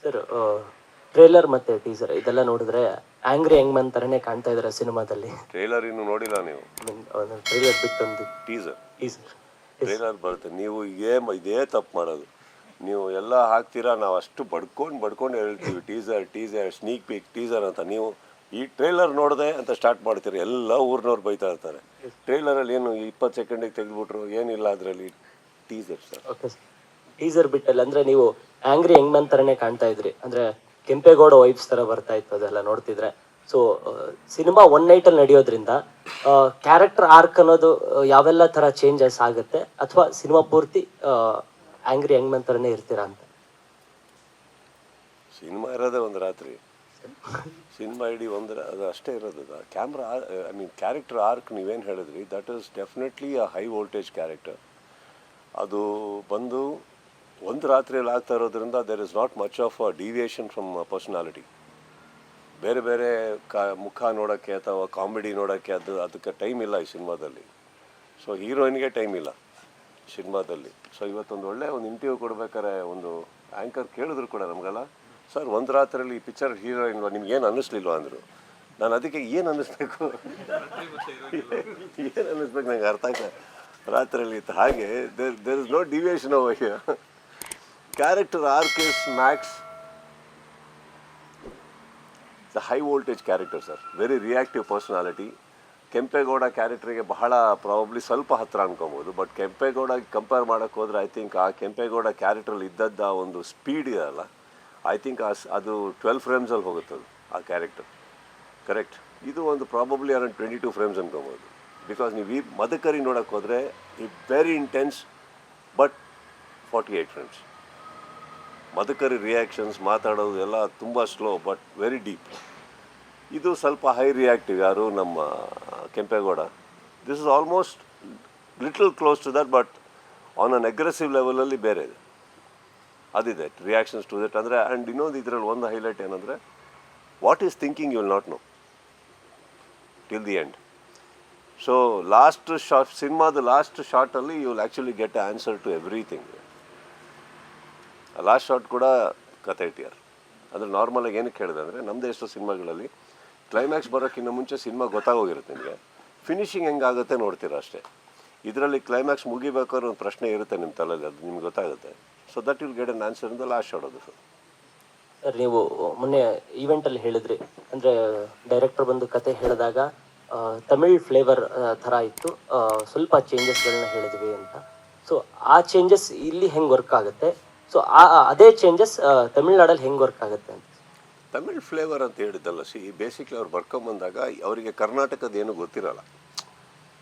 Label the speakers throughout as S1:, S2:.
S1: Sir trailer ಮತ್ತೆ teaser ಇದೆಲ್ಲ ನೋಡಿದ್ರೆ ಆಂಗ್ರಿ ಯಂಗ್ ಮ್ಯಾನ್ ತರನೇ ಕಾಣ್ತಾ ಇದ್ದಾರೆ ಸಿನಿಮಾದಲ್ಲಿ.
S2: ಟ್ರೇಲರ್ ಇನ್ನು ನೋಡಿಲ್ಲ ನೀವು?
S1: ಟ್ರೇಲರ್ ಬಿಟ್ಟೊಂದು
S2: ಟೀಸರ್
S1: ಟೀಸರ್
S2: ಟ್ರೇಲರ್ ಬರುತ್ತೆ. ನೀವು ಇದೇ ತಪ್ಪು ಮಾಡೋದು. ನೀವು ಎಲ್ಲ ಹಾಕ್ತೀರಾ, ನಾವು ಅಷ್ಟು ಬಡ್ಕೊಂಡು ಹೇಳ್ತೀವಿ ಟೀಸರ್ ಸ್ನೀಕ್ ಪೀಕ್ ಟೀಸರ್ ಅಂತ. ನೀವು ಈ ಟ್ರೇಲರ್ ನೋಡಿದೆ ಅಂತ ಸ್ಟಾರ್ಟ್ ಮಾಡ್ತೀರಿ, ಎಲ್ಲ ಊರಿನವ್ರು ಬೈತಾ ಇರ್ತಾರೆ. ಟ್ರೇಲರಲ್ಲಿ ಏನು 20 ಸೆಕೆಂಡಿಗೆ ತೆಗೆದುಬಿಟ್ರು, ಏನಿಲ್ಲ ಅದರಲ್ಲಿ. Teaser sir.
S1: Okay sir, teaser ಬಿಟ್ಟಲ್ಲ ಅಂದ್ರೆ ನೀವು ಆಂಗ್ರಿ ಯಂಗ್ ಮ್ಯಾನ್ ತರನೇ ಕಾಣ್ತಾ ಇದ್ರಿ. ಅಂದ್ರೆ ಕೆಂಪೇಗೌಡ ವೈಬ್ಸ್ ತರ ಬರ್ತಾ ಇತ್ತು ಅದೆಲ್ಲ ನೋಡ್ತಿದ್ರೆ. ಸೊ ಸಿನಿಮಾ ಒನ್ ನೈಟ್ ಅಲ್ಲಿ ನಡೆಯೋದ್ರಿಂದ ಕ್ಯಾರೆಕ್ಟರ್ ಆರ್ಕ್ ಅನ್ನೋದು ಯಾವೆಲ್ಲ ತರ ಚೇಂಜಸ್ ಆಗುತ್ತೆ, ಅಥವಾ ಸಿನಿಮಾ ಪೂರ್ತಿ ಆಂಗ್ರಿ ಯಂಗ್ ಮ್ಯಾನ್ ತರನೇ ಇರ್ತೀರಾ ಅಂತ?
S2: ಸಿನಿಮಾ ಇರೋದೇ ಒಂದು ರಾತ್ರಿ, ಸಿನಿಮಾ ಇಡೀ ಅದು ಅಷ್ಟೇ ಇರೋದು. ಕ್ಯಾಮ್ರಾ ಕ್ಯಾರೆಕ್ಟರ್ ಆರ್ಕ್ ನೀವೇನು ಹೇಳಿದ್ರಿ, that is definitely a high voltage character. ಅದು ಬಂದು ಒಂದು ರಾತ್ರಿಯಲ್ಲಿ ಆಗ್ತಾ ಇರೋದ್ರಿಂದ there is not much of a deviation from personality. ಬೇರೆ ಮುಖ ನೋಡೋಕ್ಕೆ ಅಥವಾ ಕಾಮಿಡಿ ನೋಡೋಕ್ಕೆ ಅದಕ್ಕೆ ಟೈಮ್ ಇಲ್ಲ ಈ ಸಿನಿಮಾದಲ್ಲಿ. ಸೊ ಹೀರೋಯಿನ್ಗೆ ಟೈಮ್ ಇಲ್ಲ ಸಿನಿಮಾದಲ್ಲಿ. ಸೊ ಇವತ್ತೊಂದು ಒಂದು ಇಂಟರ್ವ್ಯೂ ಕೊಡ್ಬೇಕಾದ್ರೆ ಒಂದು ಆ್ಯಂಕರ್ ಕೇಳಿದ್ರು ಕೂಡ ನಮಗೆಲ್ಲ, ಸರ್ ಒಂದು ರಾತ್ರಿಯಲ್ಲಿ ಈ ಪಿಕ್ಚರ್ ಹೀರೋಯಿನ್ ನಿಮ್ಗೇನು ಅನ್ನಿಸ್ಲಿಲ್ವ ಅಂದರು. ನಾನು ಅದಕ್ಕೆ ಏನು ಅನ್ನಿಸ್ಬೇಕು ನಂಗೆ ಅರ್ಥ ಆಗ್ತದೆ ರಾತ್ರಿಯಲ್ಲಿ ಇತ್ತು. ಹಾಗೆ there is no deviation over here. Character arc is max the high voltage character sir, very reactive personality. Kempegowda ಕ್ಯಾರೆಕ್ಟ್ರಿಗೆ ಬಹಳ ಪ್ರಾಬಬ್ಲಿ ಸ್ವಲ್ಪ ಹತ್ತಿರ ಅನ್ಕೊಬೋದು. ಬಟ್ ಕೆಂಪೇಗೌಡ ಕಂಪೇರ್ ಮಾಡೋಕ್ಕೆ ಹೋದರೆ ಐ ಥಿಂಕ್ ಆ ಕೆಂಪೇಗೌಡ ಕ್ಯಾರೆಕ್ಟ್ರಲ್ಲಿ ಇದ್ದದ್ದು ಒಂದು ಸ್ಪೀಡ್ ಇದೆಯಲ್ಲ, ಐ ಥಿಂಕ್ ಅದು 12 ಫ್ರೇಮ್ಸಲ್ಲಿ ಹೋಗುತ್ತದು ಆ ಕ್ಯಾರೆಕ್ಟರ್. ಕರೆಕ್ಟ್. ಇದು ಒಂದು ಪ್ರಾಬಬ್ಲಿ ಅರೌಂಡ್ 22 ಫ್ರೇಮ್ಸ್ ಅನ್ಕೊಬೋದು. ಬಿಕಾಸ್ ನೀವು ಈ ಮದಕರಿ ನೋಡೋಕ್ಕೆ ಹೋದರೆ very intense but 48 frames. Madakari reactions ಮಾತಾಡೋದು ಎಲ್ಲ ತುಂಬ ಸ್ಲೋ ಬಟ್ ವೆರಿ ಡೀಪ್. ಇದು ಸ್ವಲ್ಪ ಹೈ ರಿಯಾಕ್ಟಿವ್. ಯಾರು ನಮ್ಮ Kempegowda, this is almost little close to that, but on an aggressive ಲೆವೆಲಲ್ಲಿ ಬೇರೆ ಇದೆ, ಅದಿದೆ ರಿಯಾಕ್ಷನ್ಸ್ ಟು ದಟ್. ಅಂದರೆ ಆ್ಯಂಡ್ ಇನ್ನೊಂದು ಇದರಲ್ಲಿ ಒಂದು ಹೈಲೈಟ್ ಏನಂದರೆ, what is thinking you will not know till the end. So last shot, ಸಿನಿಮಾದ ಲಾಸ್ಟ್ ಶಾರ್ಟಲ್ಲಿ you will actually get answer to everything. Last shot ಕೂಡ ಕತೆ ಇಟ್ಟಿಯಾರ. ಅಂದರೆ ನಾರ್ಮಲಾಗಿ ಏನಕ್ಕೆ ಹೇಳಿದೆ ಅಂದರೆ, ನಮ್ಮದೇ ಎಷ್ಟೋ ಸಿನಿಮಾಗಳಲ್ಲಿ ಕ್ಲೈಮ್ಯಾಕ್ಸ್ ಬರೋಕ್ಕಿಂತ ಮುಂಚೆ ಸಿನಿಮಾ ಗೊತ್ತಾಗೋಗಿರುತ್ತೆ ನಿಮಗೆ, ಫಿನಿಶಿಂಗ್ ಹೆಂಗಾಗುತ್ತೆ ನೋಡ್ತೀರಾ ಅಷ್ಟೇ. ಇದರಲ್ಲಿ ಕ್ಲೈಮ್ಯಾಕ್ಸ್ ಮುಗಿಬೇಕಾದ್ರೆ ಒಂದು ಪ್ರಶ್ನೆ ಇರುತ್ತೆ ನಿಮ್ಮ ತಲೆಯಲ್ಲಿ, ಅದು ನಿಮ್ಗೆ ಗೊತ್ತಾಗುತ್ತೆ. So that will get an answer ಇಂದ ಲಾಸ್ಟ್ ಶಾಟ್ ಅದು.
S1: ಸರ್ ನೀವು ಮೊನ್ನೆ ಈವೆಂಟಲ್ಲಿ ಹೇಳಿದ್ರಿ, ಅಂದರೆ ಡೈರೆಕ್ಟರ್ ಬಂದು ಕತೆ ಹೇಳಿದಾಗ ತಮಿಳ್ ಫ್ಲೇವರ್ ಥರ ಇತ್ತು, ಸ್ವಲ್ಪ ಚೇಂಜಸ್ಗಳನ್ನ ಹೇಳಿದ್ವಿ ಅಂತ. ಸೊ ಆ ಚೇಂಜಸ್ ಇಲ್ಲಿ ಹೆಂಗೆ ವರ್ಕ್ ಆಗುತ್ತೆ? ಸೊ ಅದೇ ಚೇಂಜಸ್ ತಮಿಳ್ನಾಡಲ್ಲಿ ಹೆಂಗೆ ವರ್ಕ್ ಆಗುತ್ತೆ ಅಂತ?
S2: ತಮಿಳ್ ಫ್ಲೇವರ್ ಅಂತ ಹೇಳಿದ್ದಲ್ಲ, ಬೇಸಿಕ್ಲಿ ಅವ್ರು ಬರ್ಕೊಂಬಂದಾಗ ಅವರಿಗೆ ಕರ್ನಾಟಕದ ಏನು ಗೊತ್ತಿರಲ್ಲ.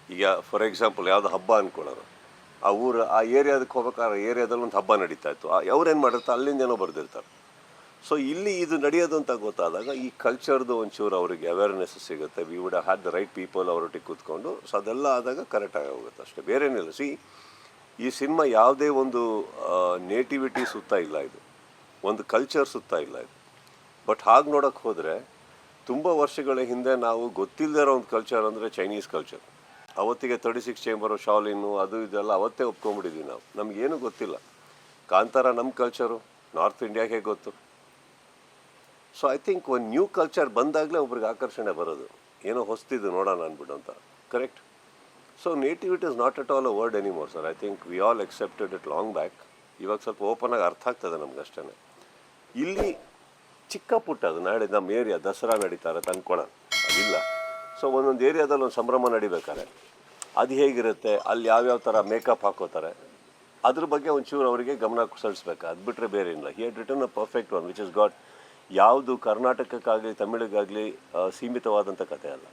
S2: ಈಗ ಫಾರ್ ಎಕ್ಸಾಂಪಲ್ ಯಾವುದೋ ಹಬ್ಬ ಅಂದ್ಕೊಳ್ಳೋರು, ಆ ಏರಿಯಾದಕ್ಕೆ ಹೋಗ್ಬೇಕಾದ್ರೆ ಏರಿಯಾದಲ್ಲಿ ಒಂದು ಹಬ್ಬ ನಡೀತಾ ಇತ್ತು, ಅವ್ರೇನು ಮಾಡಿರ್ತಾರೆ ಅಲ್ಲಿಂದ ಏನೋ ಬರೆದಿರ್ತಾರೆ. ಸೊ ಇಲ್ಲಿ ಇದು ನಡೆಯೋದು ಅಂತ ಗೊತ್ತಾದಾಗ ಈ ಕಲ್ಚರ್ದು ಒಂಚೂರು ಅವರಿಗೆ ಅವೇರ್ನೆಸ್ ಸಿಗುತ್ತೆ. We would had the right people ಅವರೊಟ್ಟಿಗೆ ಕೂತ್ಕೊಂಡು. ಸೊ ಅದೆಲ್ಲ ಆದಾಗ ಕರೆಕ್ಟಾಗಿ ಹೋಗುತ್ತೆ ಅಷ್ಟೇ, ಬೇರೇನಿಲ್ಲ. ಈ ಸಿನಿಮಾ ಯಾವುದೇ ಒಂದು ನೇಟಿವಿಟಿ ಸುತ್ತ ಇಲ್ಲ, ಇದು ಒಂದು ಕಲ್ಚರ್ ಸುತ್ತ ಇಲ್ಲ ಇದು. ಬಟ್ ಹಾಗೆ ನೋಡೋಕ್ಕೆ ಹೋದರೆ ತುಂಬ ವರ್ಷಗಳ ಹಿಂದೆ ನಾವು ಗೊತ್ತಿಲ್ಲದೇ ಇರೋ ಒಂದು ಕಲ್ಚರ್ ಅಂದರೆ ಚೈನೀಸ್ ಕಲ್ಚರ್. ಅವತ್ತಿಗೆ 36 ಚೇಂಬರು, ಶಾಲಿನ್ನು, ಅದು ಇದೆಲ್ಲ ಅವತ್ತೇ ಒಪ್ಕೊಂಡ್ಬಿಟ್ಟಿದ್ವಿ ನಾವು. ನಮಗೇನು ಗೊತ್ತಿಲ್ಲ. ಕಾಂತಾರ ನಮ್ಮ ಕಲ್ಚರು, ನಾರ್ತ್ ಇಂಡಿಯಾಗೆ ಗೊತ್ತು. ಸೊ ಐ ಥಿಂಕ್ ಒಂದು ನ್ಯೂ ಕಲ್ಚರ್ ಬಂದಾಗಲೇ ಒಬ್ರಿಗೆ ಆಕರ್ಷಣೆ ಬರೋದು, ಏನೋ ಹೊಸ್ತಿದ್ದು ನೋಡೋಣ ಅಂದ್ಬಿಟ್ಟು ಅಂತ. Correct. So nativity is not at all a word anymore sir. I think we all accepted it long back. ಇವಾಗ ಸ್ವಲ್ಪ ಓಪನ್ ಆಗಿ ಅರ್ಥ ಆಗ್ತದೆ ನಮ್ಗೆ ಅಷ್ಟೇ. ಇಲ್ಲಿ ಚಿಕ್ಕ ಪುಟ್ಟ ಅದು ನಾಳೆ ನಮ್ಮ ಏರಿಯಾ ದಸರಾ ನಡೀತಾರೆ ತಂದ್ಕೊಳ್ಳೋಣ, ಅದಿಲ್ಲ. ಸೊ ಒಂದೊಂದು ಏರಿಯಾದಲ್ಲಿ ಒಂದು ಸಂಭ್ರಮ ನಡಿಬೇಕಾರೆ ಅದು ಹೇಗಿರುತ್ತೆ, ಅಲ್ಲಿ ಯಾವ್ಯಾವ ಥರ ಮೇಕಪ್ ಹಾಕೋತಾರೆ, ಅದ್ರ ಬಗ್ಗೆ ಒಂಚೂರು ಅವರಿಗೆ ಗಮನ ಸಲ್ಲಿಸ್ಬೇಕು. ಅದು ಬಿಟ್ಟರೆ ಬೇರೆ ಇಲ್ಲ. He had written a perfect one which is got ಯಾವುದು ಕರ್ನಾಟಕಕ್ಕಾಗಲಿ ತಮಿಳಿಗಾಗಲಿ ಸೀಮಿತವಾದಂಥ ಕಥೆ ಅಲ್ಲ.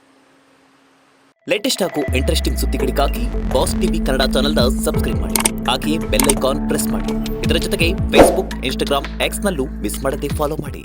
S3: ಲೇಟೆಸ್ಟ್ ಹಾಗೂ ಇಂಟ್ರೆಸ್ಟಿಂಗ್ ಸುದ್ದಿಗಳಿಗಾಗಿ ಬಾಸ್ ಟಿವಿ ಕನ್ನಡ ಚಾನೆಲ್ನ ಸಬ್ಸ್ಕ್ರೈಬ್ ಮಾಡಿ. ಹಾಗೆಯೇ ಬೆಲ್ ಐಕಾನ್ ಪ್ರೆಸ್ ಮಾಡಿ. ಇದರ ಜೊತೆಗೆ ಫೇಸ್ಬುಕ್, ಇನ್ಸ್ಟಾಗ್ರಾಮ್, ಎಕ್ಸ್ನಲ್ಲೂ ಮಿಸ್ ಮಾಡದೆ ಫಾಲೋ ಮಾಡಿ.